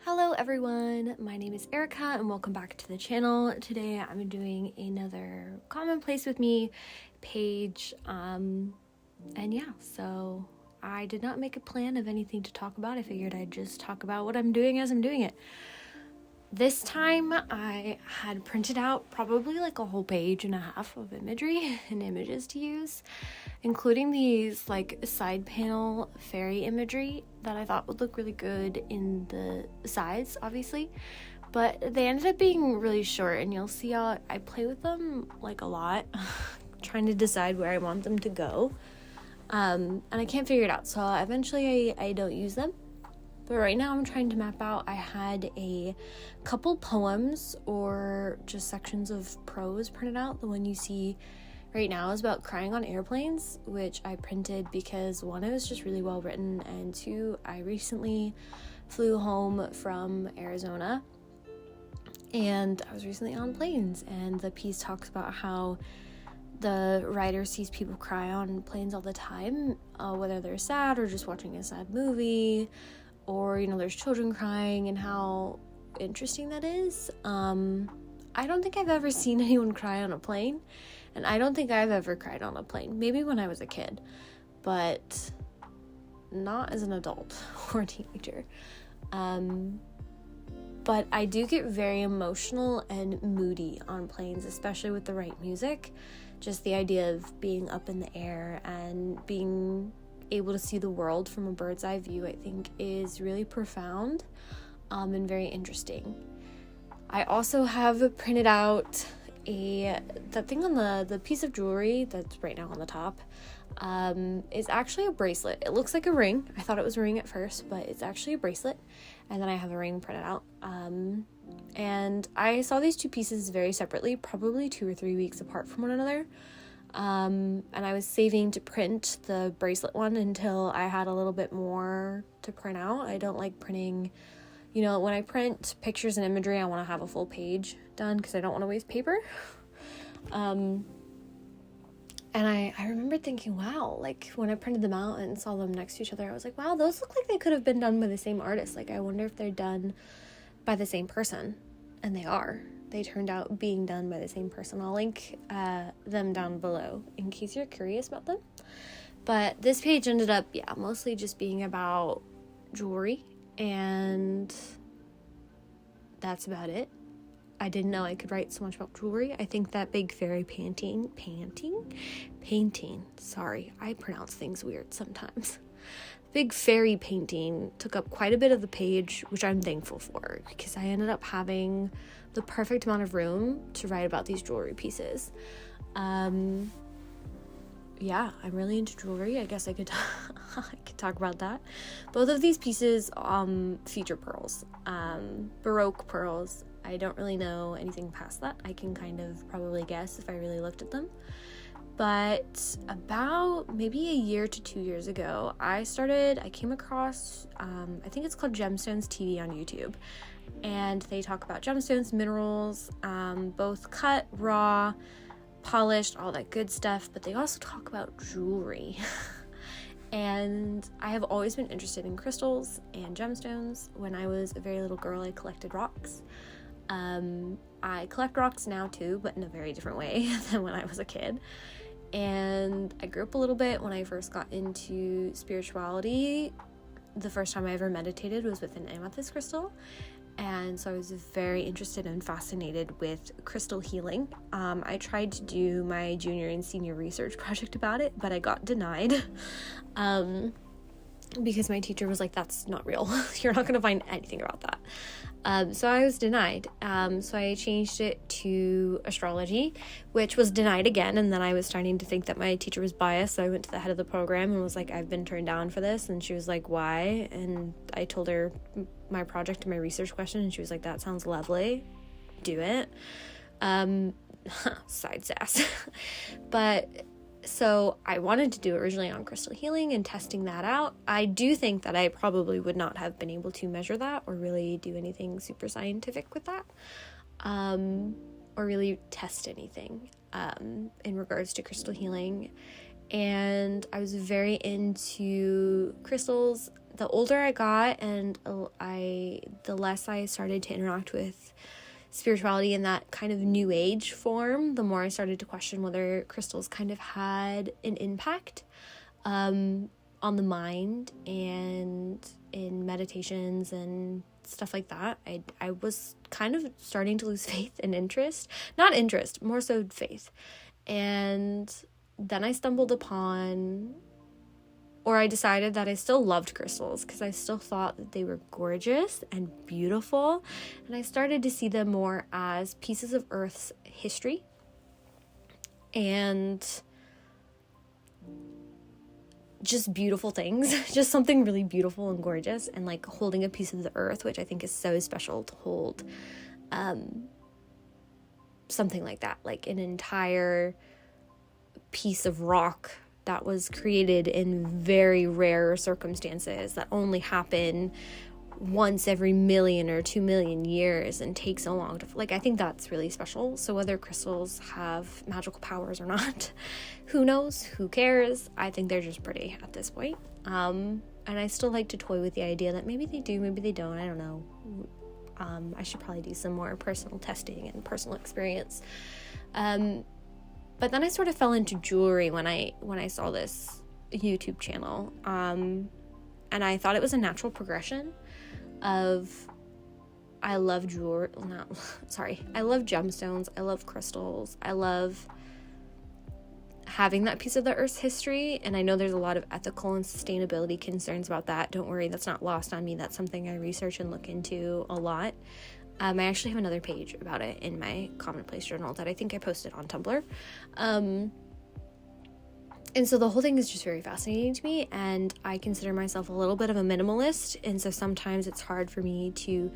Hello everyone, my name is Erica and welcome back to the channel. Today I'm doing another Commonplace with me page, and yeah, so I did not make a plan of anything to talk about. I figured I'd just talk about what I'm doing as I'm doing it. This time I had printed out probably like a whole page and a half of imagery and images to use, including these like side panel fairy imagery that I thought would look really good in the sides, obviously, but they ended up being really short, and you'll see how I play with them like a lot, trying to decide where I want them to go, and I can't figure it out, so eventually I don't use them. But right now I'm trying to map out. I had a couple poems or just sections of prose printed out. The one you see right now is about crying on airplanes, which I printed because one, it was just really well written, and two, I recently flew home from Arizona and I was recently on planes, and the piece talks about how the writer sees people cry on planes all the time, whether they're sad or just watching a sad movie, or, there's children crying, and how interesting that is. I don't think I've ever seen anyone cry on a plane, and I don't think I've ever cried on a plane. Maybe when I was a kid, but not as an adult or a teenager. But I do get very emotional and moody on planes, especially with the right music. Just the idea of being up in the air and being able to see the world from a bird's eye view, I think, is really profound and very interesting. I also have printed out that thing on the piece of jewelry that's right now on the top is actually a bracelet. It looks like a ring. I thought it was a ring at first, but it's actually a bracelet, and then I have a ring printed out. And I saw these two pieces very separately, probably 2 or 3 weeks apart from one another. And I was saving to print the bracelet one until I had a little bit more to print out. I don't like printing, when I print pictures and imagery, I want to have a full page done because I don't want to waste paper. And I remember thinking, wow, like when I printed them out and saw them next to each other, I was like, wow, those look like they could have been done by the same artist. Like, I wonder if they're done by the same person. And they are. They turned out being done by the same person. I'll link them down below in case you're curious about them. But this page ended up, mostly just being about jewelry, and that's about it. I didn't know I could write so much about jewelry. I think that big fairy painting, sorry, I pronounce things weird sometimes. Big fairy painting took up quite a bit of the page, which I'm thankful for, because I ended up having the perfect amount of room to write about these jewelry pieces. I'm really into jewelry. I guess I could I could talk about that. Both of these pieces feature pearls, Baroque pearls. I don't really know anything past that. I can kind of probably guess if I really looked at them. But about maybe a year to 2 years ago, I came across, I think it's called Gemstones TV on YouTube. And they talk about gemstones, minerals, both cut, raw, polished, all that good stuff. But they also talk about jewelry. And I have always been interested in crystals and gemstones. When I was a very little girl, I collected rocks. I collect rocks now too, but in a very different way than when I was a kid. And I grew up a little bit when I first got into spirituality. The first time I ever meditated was with an amethyst crystal. And so I was very interested and fascinated with crystal healing. I tried to do my junior and senior research project about it, but I got denied. Because my teacher was like, that's not real. You're not going to find anything about that. So I was denied. So I changed it to astrology, which was denied again. And then I was starting to think that my teacher was biased. So I went to the head of the program and was like, I've been turned down for this. And she was like, why? And I told her my project and my research question. And she was like, that sounds lovely. Do it. Side sass. But so I wanted to do originally on crystal healing and testing that out. I do think that I probably would not have been able to measure that or really do anything super scientific with that, or really test anything in regards to crystal healing. And I was very into crystals the older I got and the less I started to interact with spirituality in that kind of new age form, the more I started to question whether crystals kind of had an impact on the mind and in meditations and stuff like that. I was kind of starting to lose faith and more so faith. And then I stumbled upon, or I decided that I still loved crystals because I still thought that they were gorgeous and beautiful. And I started to see them more as pieces of Earth's history and just beautiful things, just something really beautiful and gorgeous, and like holding a piece of the earth, which I think is so special to hold something like that, like an entire piece of rock that was created in very rare circumstances that only happen once every 1,000,000 or 2,000,000 years and takes so long to, like, I think that's really special. So whether crystals have magical powers or not, who knows, who cares? I think they're just pretty at this point. And I still like to toy with the idea that maybe they do, maybe they don't, I don't know. I should probably do some more personal testing and personal experience. But then I sort of fell into jewelry when I saw this YouTube channel. And I thought it was a natural progression of, I love I love gemstones, I love crystals, I love having that piece of the Earth's history, and I know there's a lot of ethical and sustainability concerns about that. Don't worry, that's not lost on me. That's something I research and look into a lot. I actually have another page about it in my Commonplace journal that I think I posted on Tumblr. And so the whole thing is just very fascinating to me, and I consider myself a little bit of a minimalist, and so sometimes it's hard for me to,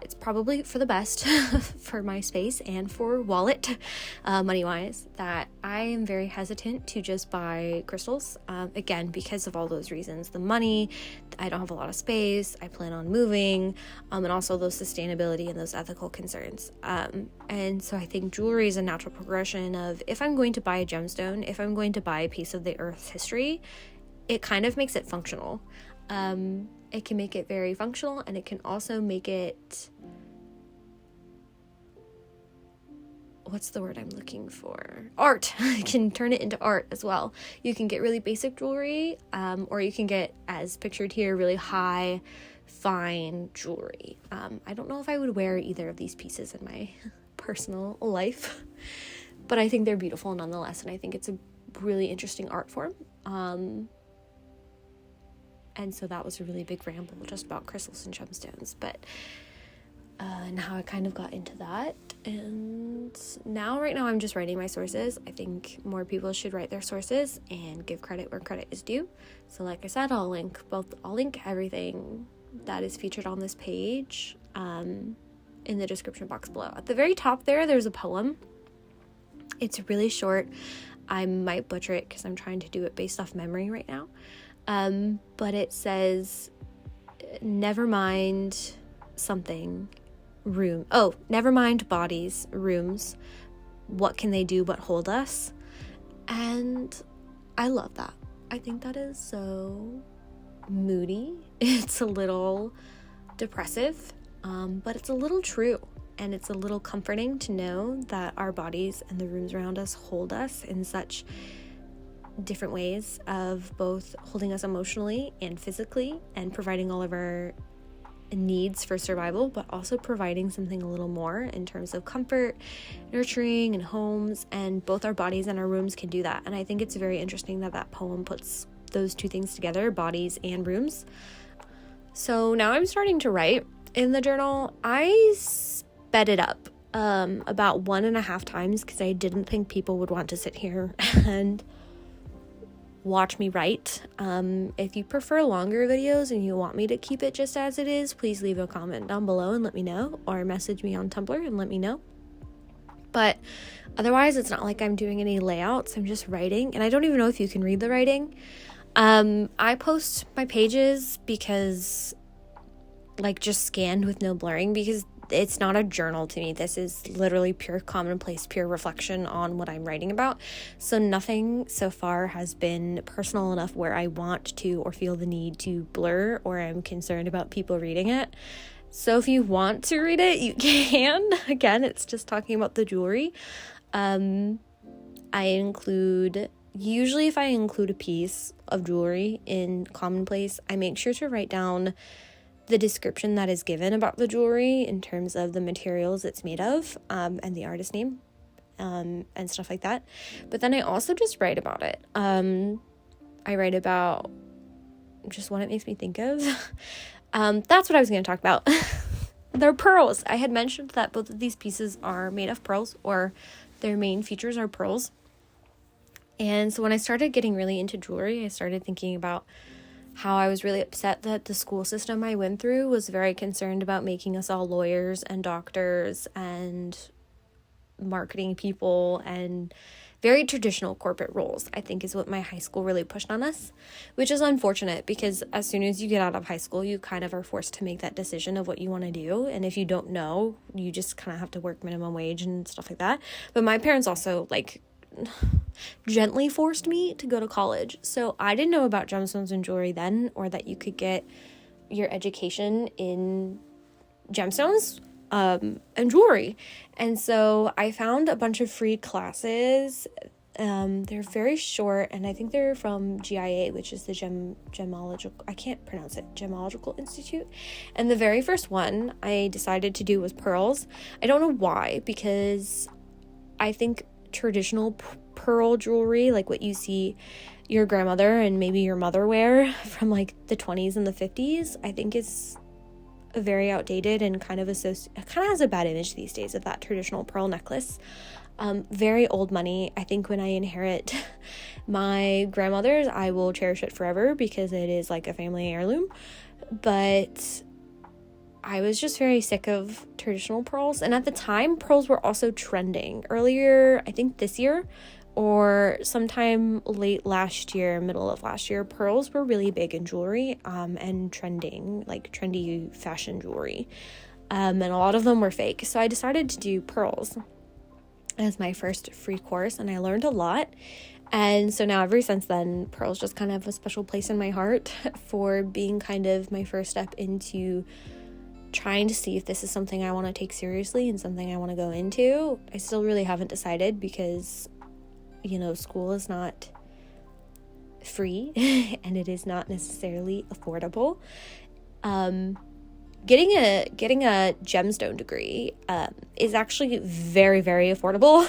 it's probably for the best for my space and for wallet, money-wise, that I am very hesitant to just buy crystals, again, because of all those reasons. The money, I don't have a lot of space, I plan on moving, and also those sustainability and those ethical concerns. And so I think jewelry is a natural progression of, if I'm going to buy a gemstone, if I'm going to buy a piece of the Earth's history, it kind of makes it functional. It can make it very functional, and it can also make it, what's the word I'm looking for? Art. It can turn it into art as well. You can get really basic jewelry, or you can get, as pictured here, really high, fine jewelry. I don't know if I would wear either of these pieces in my personal life, but I think they're beautiful nonetheless, and I think it's a really interesting art form. And so that was a really big ramble just about crystals and gemstones, but and how I kind of got into that. And right now I'm just writing my sources. I think more people should write their sources and give credit where credit is due. So like I said, I'll link everything that is featured on this page in the description box below. At the very top there's a poem. It's really short. I might butcher it because I'm trying to do it based off memory right now. But it says, never mind never mind bodies, rooms, what can they do but hold us? And I love that. I think that is so moody. It's a little depressive, but it's a little true, and it's a little comforting to know that our bodies and the rooms around us hold us in such different ways of both holding us emotionally and physically and providing all of our needs for survival, but also providing something a little more in terms of comfort, nurturing, and homes, and both our bodies and our rooms can do that. And I think it's very interesting that poem puts those two things together, bodies and rooms. So now I'm starting to write in the journal. I sped it up about 1.5 times because I didn't think people would want to sit here and watch me write. If you prefer longer videos and you want me to keep it just as it is, please leave a comment down below and let me know, or message me on Tumblr and let me know. But otherwise, it's not like I'm doing any layouts. I'm just writing, and I don't even know if you can read the writing. I post my pages because, like, just scanned with no blurring, because it's not a journal to me. This is literally pure commonplace, pure reflection on what I'm writing about. So nothing so far has been personal enough where I want to or feel the need to blur, or I'm concerned about people reading it. So if you want to read it, you can. Again, it's just talking about the jewelry. Usually if I include a piece of jewelry in Commonplace, I make sure to write down the description that is given about the jewelry in terms of the materials it's made of, and the artist name, and stuff like that. But then I also just write about it. I write about just what it makes me think of. That's what I was going to talk about. They're pearls. I had mentioned that both of these pieces are made of pearls, or their main features are pearls. And so when I started getting really into jewelry, I started thinking about how I was really upset that the school system I went through was very concerned about making us all lawyers and doctors and marketing people, and very traditional corporate roles, I think, is what my high school really pushed on us, which is unfortunate because as soon as you get out of high school, you kind of are forced to make that decision of what you want to do. And if you don't know, you just kind of have to work minimum wage and stuff like that. But my parents also gently forced me to go to college. So I didn't know about gemstones and jewelry then, or that you could get your education in gemstones and jewelry. And so I found a bunch of free classes. They're very short, and I think they're from GIA, which is the gemological, I can't pronounce it, Gemological Institute. And the very first one I decided to do was pearls. I don't know why, because I think traditional pearl jewelry, like what you see your grandmother and maybe your mother wear from like the 20s and the 50s, I think is very outdated and kind of has a bad image these days of that traditional pearl necklace. Very old money. I think when I inherit my grandmother's, I will cherish it forever because it is like a family heirloom. But I was just very sick of traditional pearls. And at the time, pearls were also trending. Earlier, I think this year, or sometime late last year, middle of last year, pearls were really big in jewelry, and trending, like trendy fashion jewelry. And a lot of them were fake. So I decided to do pearls as my first free course, and I learned a lot. And so now ever since then, pearls just kind of have a special place in my heart for being kind of my first step into trying to see if this is something I want to take seriously and something I want to go into. I still really haven't decided because, school is not free and it is not necessarily affordable. Getting a gemstone degree is actually very, very affordable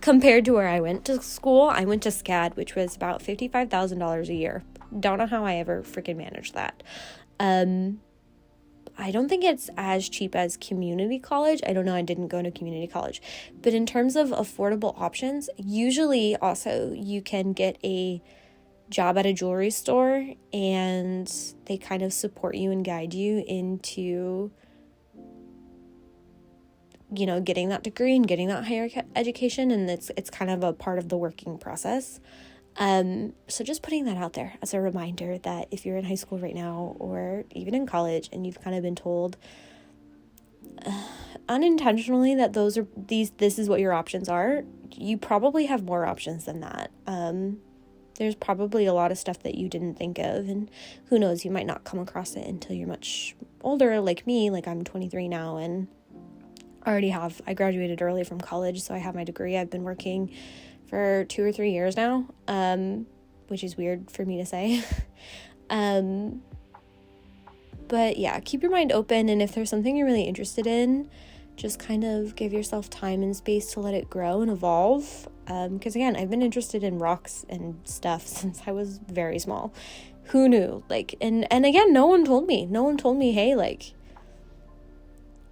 compared to where I went to school. I went to SCAD, which was about $55,000 a year. Don't know how I ever freaking managed that. I don't think it's as cheap as community college. I don't know. I didn't go to community college. But in terms of affordable options, usually also you can get a job at a jewelry store and they kind of support you and guide you into, getting that degree and getting that higher education. And it's kind of a part of the working process. So just putting that out there as a reminder that if you're in high school right now or even in college and you've kind of been told unintentionally that this is what your options are, you probably have more options than that. There's probably a lot of stuff that you didn't think of, and who knows, you might not come across it until you're much older, like me. Like I'm 23 now and I graduated early from college, so I have my degree. I've been working for 2 or 3 years now, which is weird for me to say. But yeah, keep your mind open, and if there's something you're really interested in, just kind of give yourself time and space to let it grow and evolve. Because again, I've been interested in rocks and stuff since I was very small. Who knew? And again, no one told me, hey,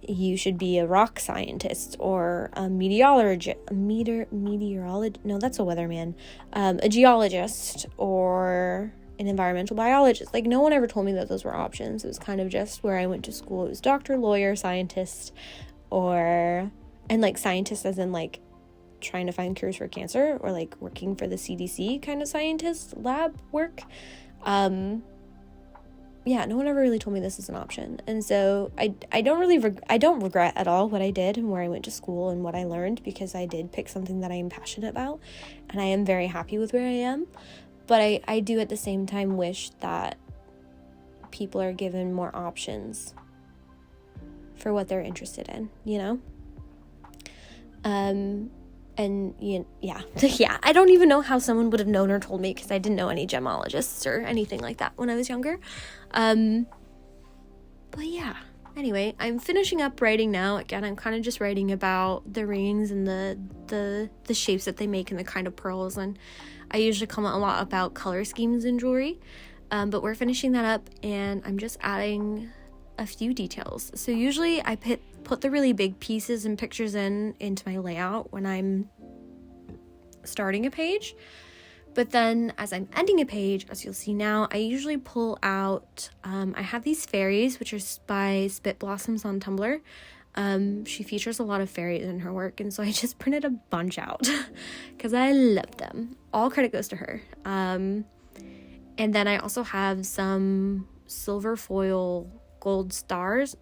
you should be a rock scientist or a meteorologist. No, that's a weatherman. A geologist or an environmental biologist. No one ever told me that those were options. It was kind of just where I went to school. It was doctor, lawyer, scientist, and scientist as in trying to find cures for cancer, or working for the CDC kind of scientist lab work. no one ever really told me this is an option. And so I don't regret at all what I did and where I went to school and what I learned, because I did pick something that I am passionate about, and I am very happy with where I am. But I do at the same time wish that people are given more options for what they're interested in, you know? And yeah, I don't even know how someone would have known or told me, because I didn't know any gemologists or anything like that when I was younger. But yeah, anyway, I'm finishing up writing now. Again, I'm kind of just writing about the rings and the shapes that they make and the kind of pearls, and I usually comment a lot about color schemes in jewelry. But we're finishing that up, and I'm just adding a few details. So usually I put the really big pieces and pictures into my layout when I'm starting a page. But then as I'm ending a page, as you'll see now, I usually pull out, I have these fairies, which are by Spit Blossoms on Tumblr. She features a lot of fairies in her work, and so I just printed a bunch out because I love them. All credit goes to her. And then I also have some silver foil stars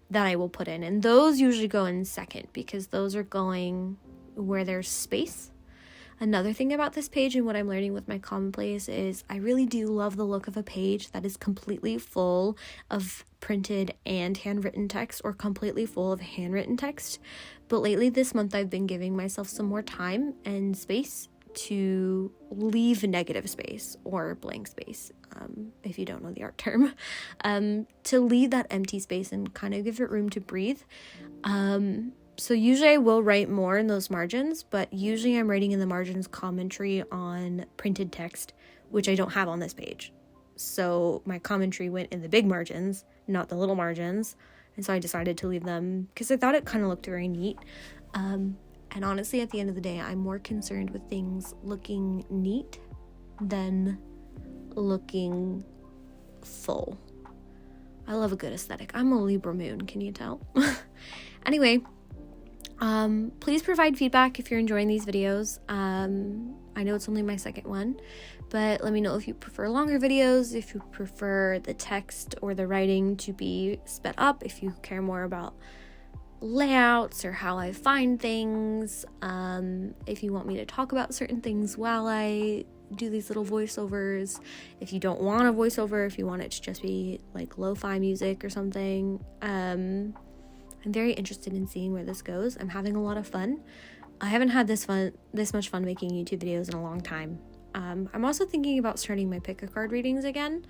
that I will put in, and those usually go in second because those are going where there's space. Another thing about this page and what I'm learning with my Commonplace is I really do love the look of a page that is completely full of printed and handwritten text, or completely full of handwritten text. But lately this month I've been giving myself some more time and space to leave negative space or blank space, if you don't know the art term, to leave that empty space and kind of give it room to breathe. So usually I will write more in those margins, but usually I'm writing in the margins commentary on printed text, which I don't have on this page. So my commentary went in the big margins, not the little margins, and so I decided to leave them because I thought it kind of looked very neat. And honestly, at the end of the day, I'm more concerned with things looking neat than looking full. I love a good aesthetic. I'm a Libra moon, can you tell? Anyway, please provide feedback if you're enjoying these videos. I know it's only my second one, but let me know if you prefer longer videos, if you prefer the text or the writing to be sped up, if you care more about layouts or how I find things, if you want me to talk about certain things while I do these little voiceovers, if you don't want a voiceover, if you want it to just be like lo-fi music or something. I'm very interested in seeing where this goes. I'm having a lot of fun. I haven't had this much fun making YouTube videos in a long time. I'm also thinking about starting my pick a card readings again.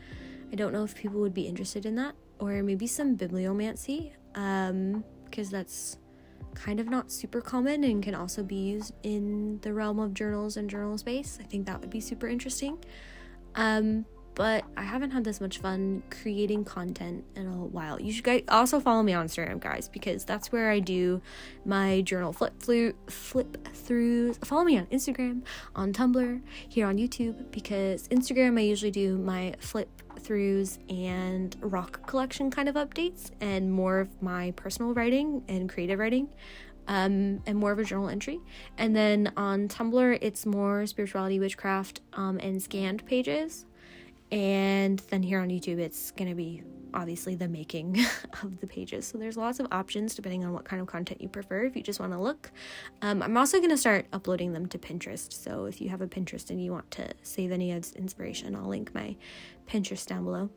I don't know if people would be interested in that, or maybe some bibliomancy, because that's kind of not super common and can also be used in the realm of journals and journal space. I think that would be super interesting. But I haven't had this much fun creating content in a while. You should guys also follow me on Instagram, guys, because that's where I do my journal flip throughs. Follow me on Instagram, on Tumblr, here on YouTube, because Instagram I usually do my flip throughs and rock collection kind of updates, and more of my personal writing and creative writing, and more of a journal entry. And then on Tumblr it's more spirituality, witchcraft, and scanned pages. And then here on YouTube it's gonna be obviously the making of the pages. So there's lots of options depending on what kind of content you prefer if you just want to look. I'm also gonna start uploading them to Pinterest, so if you have a Pinterest and you want to save any of inspiration, I'll link my Pinterest down below.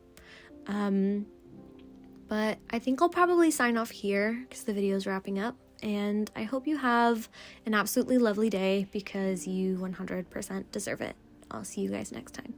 But I think I'll probably sign off here because the video is wrapping up, and I hope you have an absolutely lovely day because you 100% deserve it. I'll see you guys next time.